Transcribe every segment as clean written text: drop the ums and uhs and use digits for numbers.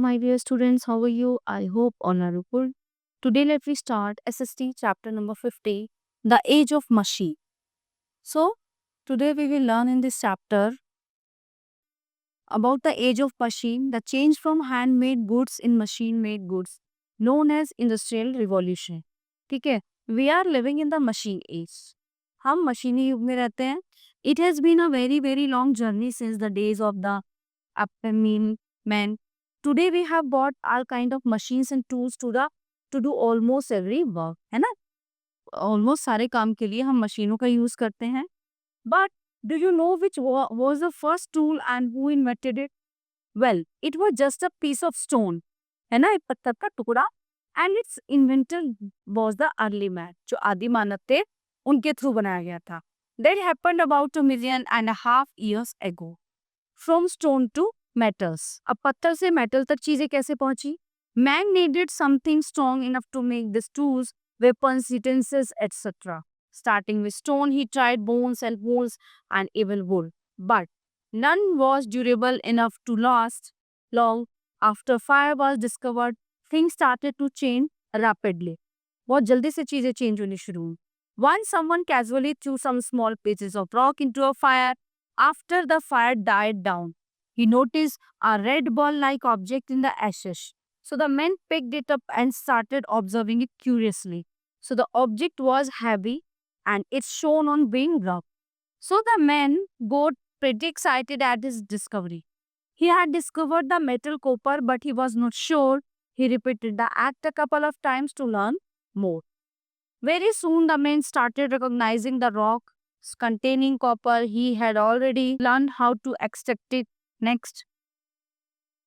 my dear students. How are you? I hope all are good. Today, let me start SST chapter number 50, The Age of Machine. So, today we will learn in this chapter about the age of machine, the change from handmade goods in machine-made goods, known as Industrial Revolution. ठीक है? We are living in the machine age. हम मशीनी युग में रहते हैं. It has been a very very long journey since the days of the uppermean men. Today we have bought all kind of machines and tools to do almost every work, है ना? Almost सारे काम के लिए हम मशीनों का use करते हैं. But do you know which was the first tool and who invented it? Well, it was just a piece of stone, है ना, एक पत्थर का टुकड़ा. And its inventor was the early man, जो आदि मानव थे, उनके थ्रू बनाया गया था. That happened about 1.5 million years ago. From stone to metals. अब पत्थर से मेटल तक चीजें कैसे पहुंची? Man needed something strong enough to make these tools, weapons, utensils, etc. Starting with stone, he tried bones and bones and even wood. But none was durable enough to last long. After fire was discovered, things started to change rapidly. बहुत जल्दी से चीजें change होनी शुरू हुई. Once someone casually threw some small pieces of rock into a fire. After the fire died down, he noticed a red ball-like object in the ashes. So the men picked it up and started observing it curiously. So the object was heavy and it shone on being rough. So the man got pretty excited at his discovery. He had discovered the metal copper, but he was not sure. He repeated the act a couple of times to learn more. Very soon, the men started recognizing the rock containing copper. He had already learned how to extract it. Next,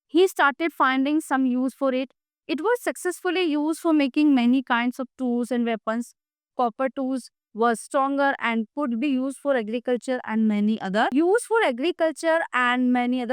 he started finding some use for it. It was successfully used for making many kinds of tools and weapons. Copper tools was stronger and could be used for agriculture and many other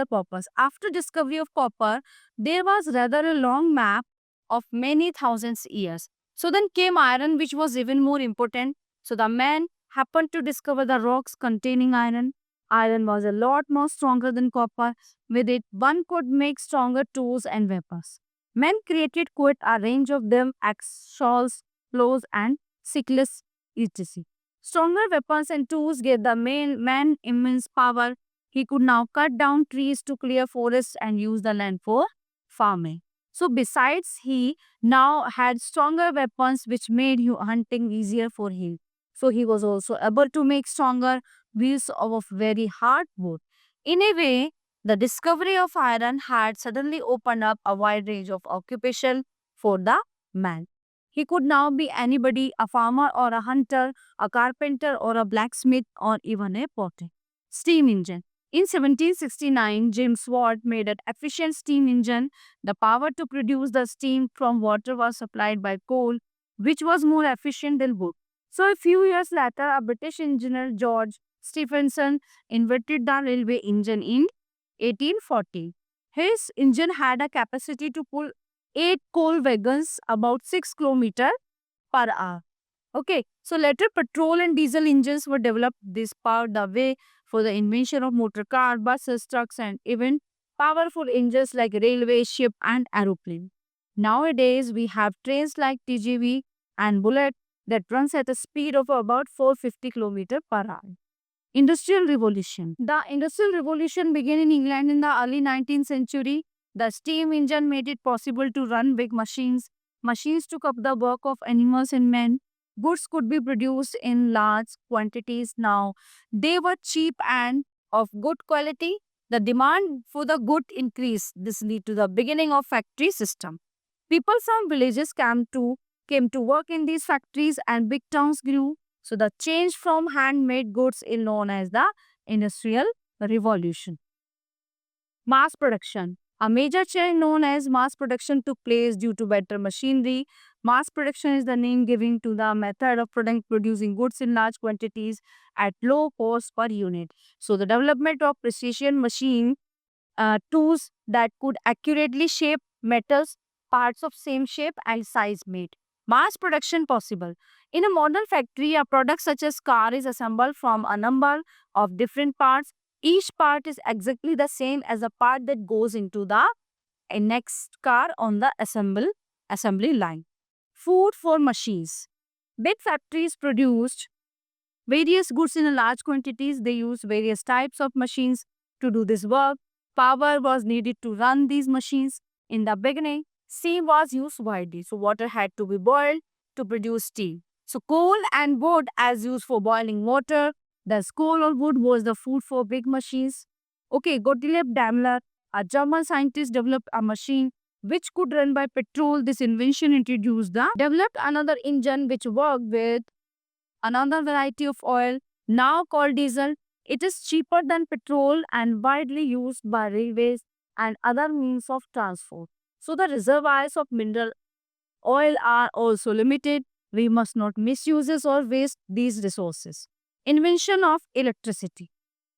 purposes. After discovery of copper, there was rather a long map of many thousands years. So then came iron, which was even more important. So the man happened to discover the rocks containing iron. Iron was a lot more stronger than copper. With it, one could make stronger tools and weapons. Men created quite a range of them: axe, saws, plows, and sickles, etc. Stronger weapons and tools gave the man immense power. He could now cut down trees to clear forests and use the land for farming. So besides, he now had stronger weapons which made hunting easier for him. So he was also able to make stronger wheels of very hard wood. In a way, the discovery of iron had suddenly opened up a wide range of occupation for the man. He could now be anybody, a farmer or a hunter, a carpenter or a blacksmith or even a potter. Steam engine. In 1769, James Watt made an efficient steam engine. The power to produce the steam from water was supplied by coal, which was more efficient than wood. So a few years later, a British engineer, George Stephenson, invented the railway engine in 1840. His engine had a capacity to pull 8 coal wagons about 6 km per hour. Okay, so later petrol and diesel engines were developed. This paved the way for the invention of motor car, buses, trucks, and even powerful engines like railway, ship, and aeroplane. Nowadays, we have trains like TGV and Bullet that runs at a speed of about 450 km per hour. Industrial Revolution. The Industrial Revolution began in England in the early 19th century. The steam engine made it possible to run big machines. Machines took up the work of animals and men. Goods could be produced in large quantities now. They were cheap and of good quality. The demand for the good increased. This led to the beginning of factory system. People from villages came to work in these factories and big towns grew. So the change from handmade goods is known as the Industrial Revolution. Mass production. A major change known as mass production took place due to better machinery. Mass production is the name given to the method of producing goods in large quantities at low cost per unit. So the development of precision machine tools that could accurately shape metals, parts of same shape and size made mass production possible. In a modern factory, a product such as car is assembled from a number of different parts. Each part is exactly the same as the part that goes into the a next car on the assembly line. Food for machines. Big factories produced various goods in large quantities. They used various types of machines to do this work. Power was needed to run these machines. In the beginning, steam was used widely. So water had to be boiled to produce steam. So coal and wood as used for boiling water. Thus coal or wood was the food for big machines. Okay, Gottlieb Daimler, a German scientist, developed a machine which could run by petrol. This invention developed another engine which worked with another variety of oil, now called diesel. It is cheaper than petrol and widely used by railways and other means of transport. So the reservoirs of mineral oil are also limited. We must not misuse or waste these resources. Invention of electricity.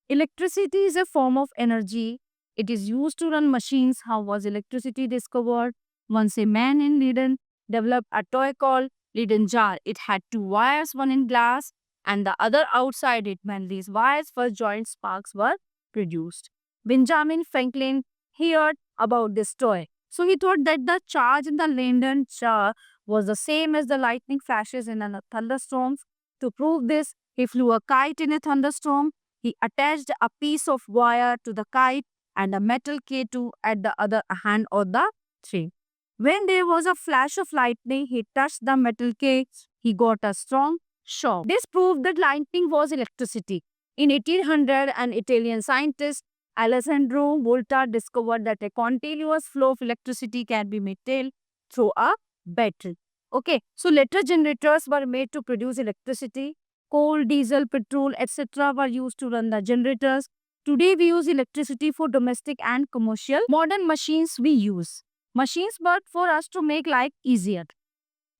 Electricity is a form of energy. It is used to run machines. How was electricity discovered? Once a man in Leiden developed a toy called Leiden jar. It had two wires, one in glass and the other outside it. When these wires were joined, sparks were produced. Benjamin Franklin heard about this toy. So he thought that the charge in the Leiden jar was the same as the lightning flashes in a thunderstorm. To prove this, he flew a kite in a thunderstorm. He attached a piece of wire to the kite and a metal K2 at the other hand of the tree. When there was a flash of lightning, he touched the metal K. He got a strong shock. This proved that lightning was electricity. In 1800, an Italian scientist, Alessandro Volta, discovered that a continuous flow of electricity can be maintained through a battery. Okay, so later generators were made to produce electricity. Coal, diesel, petrol, etc. were used to run the generators. Today we use electricity for domestic and commercial. Modern machines we use. Machines work for us to make life easier.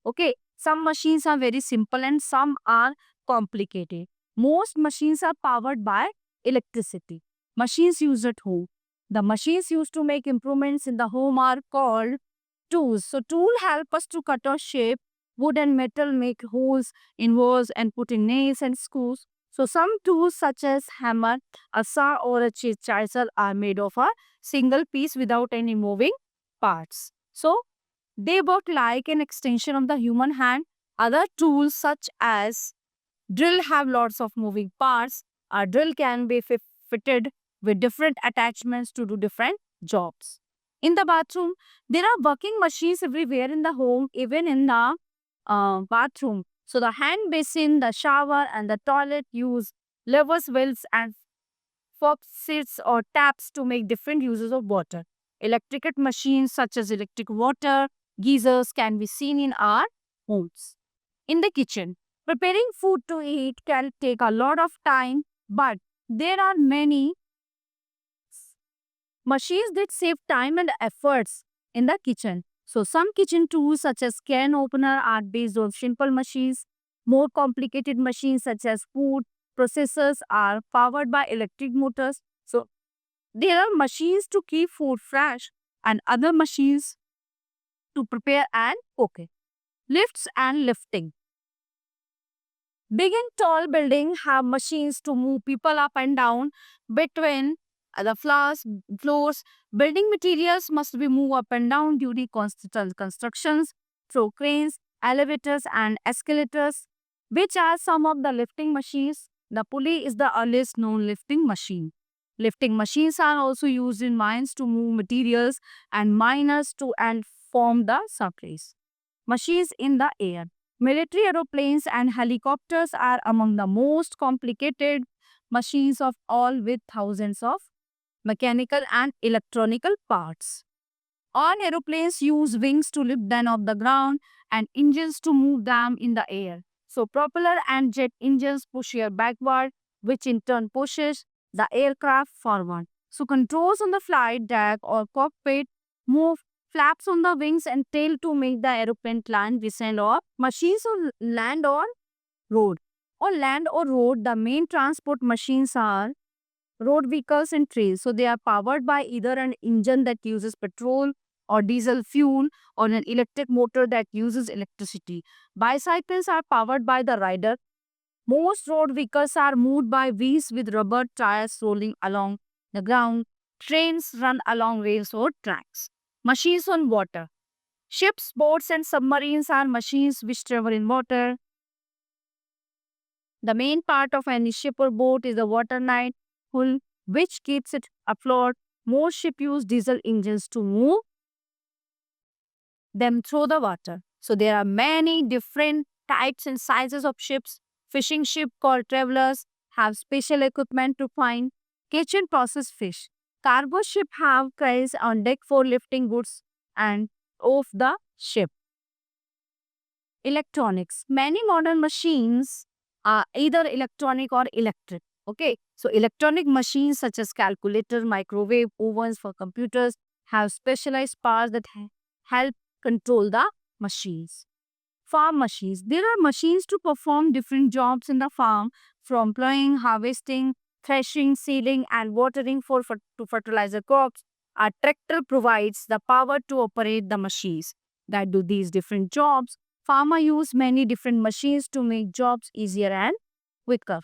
Okay, some machines are very simple and some are complicated. Most machines are powered by electricity. Machines used at home. The machines used to make improvements in the home are called tools. So tool help us to cut or shape wood and metal, make holes in walls and put in nails and screws. So some tools such as hammer, a saw or a chisel are made of a single piece without any moving parts. So they work like an extension of the human hand. Other tools such as drill have lots of moving parts. A drill can be fitted with different attachments to do different jobs. In the bathroom, there are working machines everywhere in the home, even in the bathroom. So the hand basin, the shower and the toilet use levers, wells and faucets or taps to make different uses of water. Electrical machines such as electric water geysers can be seen in our homes. In the kitchen, preparing food to eat can take a lot of time, but there are many machines that save time and efforts in the kitchen. So some kitchen tools such as can opener are based on simple machines. More complicated machines such as food processors are powered by electric motors. So there are machines to keep food fresh and other machines to prepare and cook it. Lifts and lifting. Big and tall buildings have machines to move people up and down between the floors. Building materials must be moved up and down during constant constructions through cranes, elevators and escalators, which are some of the lifting machines. The pulley is the earliest known lifting machine. Lifting machines are also used in mines to move materials and miners to and form the surface. Machines in the air. Military aeroplanes and helicopters are among the most complicated machines of all with thousands of mechanical and electronical parts. All aeroplanes use wings to lift them off the ground and engines to move them in the air. So propeller and jet engines push air backward, which in turn pushes the aircraft forward. So controls on the flight deck or cockpit move flaps on the wings and tail to make the aeroplane climb, descend or machines on land or road. On land or road, the main transport machines are road vehicles and trains. So they are powered by either an engine that uses petrol or diesel fuel or an electric motor that uses electricity. Bicycles are powered by the rider. Most road vehicles are moved by wheels with rubber tires rolling along the ground. Trains run along rails or tracks. Machines on water. Ships, boats, and submarines are machines which travel in water. The main part of any ship or boat is the water night hull, which keeps it afloat. Most ships use diesel engines to move them through the water. So there are many different types and sizes of ships. Fishing ship called travelers have special equipment to find, catch and process fish. Cargo ship have cranes on deck for lifting goods and off the ship. Electronics. Many modern machines are either electronic or electric. Okay, so electronic machines such as calculator, microwave, ovens for computers have specialized parts that help control the machines. Farm machines. There are machines to perform different jobs in the farm, from plowing, harvesting, threshing, seeding, and watering to fertilizer crops. A tractor provides the power to operate the machines that do these different jobs. Farmer use many different machines to make jobs easier and quicker.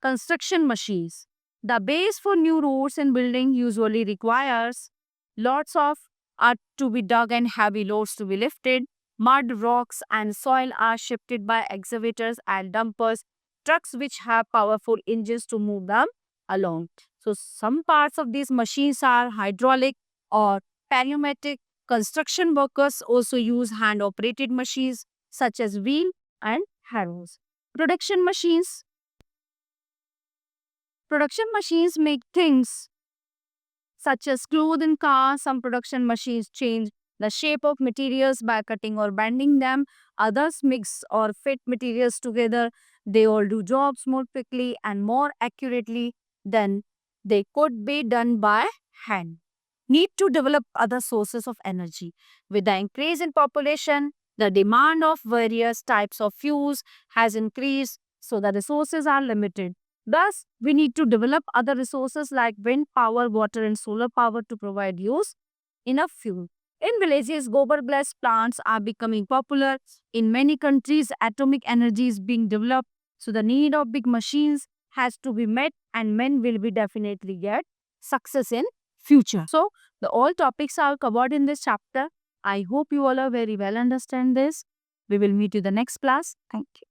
Construction machines. The base for new roads and building usually requires lots of earth to be dug and heavy loads to be lifted. Mud, rocks, and soil are shifted by excavators and dumpers, trucks which have powerful engines to move them along. So, some parts of these machines are hydraulic or pneumatic. Construction workers also use hand operated machines such as wheel and harrows. Production machines. Production machines make things such as clothes and cars. Some production machines change the shape of materials by cutting or bending them. Others mix or fit materials together. They all do jobs more quickly and more accurately than they could be done by hand. Need to develop other sources of energy. With the increase in population, the demand of various types of fuels has increased, so the resources are limited. Thus, we need to develop other resources like wind power, water, and solar power to provide use enough fuel. In villages, gobar glass plants are becoming popular. In many countries, atomic energy is being developed. So the need of big machines has to be met, and men will be definitely get success in future. So the all topics are covered in this chapter. I hope you all are very well understand this. We will meet you the next class. Thank you.